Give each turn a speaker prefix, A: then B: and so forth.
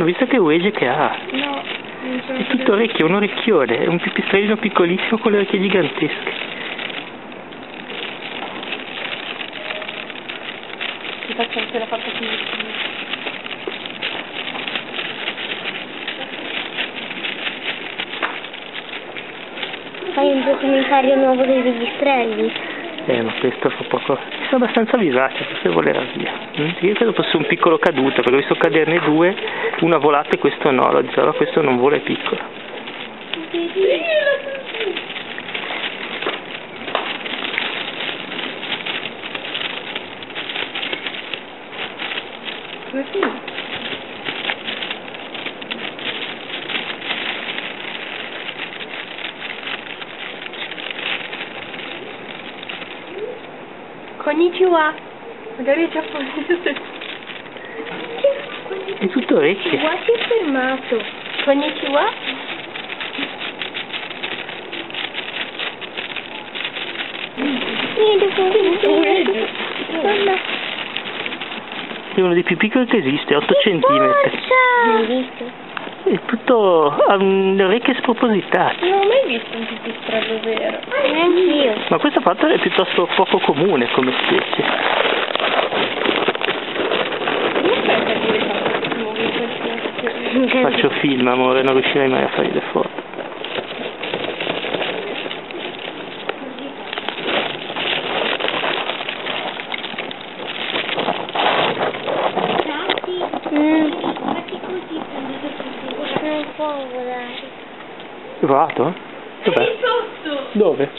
A: visto che Uege che ha?
B: No, non c'è.
A: È tutto orecchio, un orecchione, è un pipistrellino piccolissimo con le orecchie gigantesche.
B: Ti faccio anche la fatta finissima.
C: Fai un documentario nuovo dei pipistrelli.
A: Ma questo fa poco. Sono abbastanza vivace, forse volerà via. Io credo fosse un piccolo caduto, perché ho visto caderne due, una volata e questo no, lo diceva, questo non vola, è piccolo.
B: Konnichiwa. Magari è giapponese.
A: È tutto orecchie.
C: Qua si è fermato.
B: Konnichiwa.
A: È uno dei più piccoli che esiste, 8 centimetri. È tutto. Ha le orecchie spropositate.
B: Non ho mai visto un pipistrello vero.
C: Neanch'io.
A: Ma questo fatto è piuttosto poco comune come specie. Faccio film, amore, non riuscirei mai a fare le foto.
C: Non può volare.
A: Hai provato? Dov'è?
B: Sotto!
A: Dove?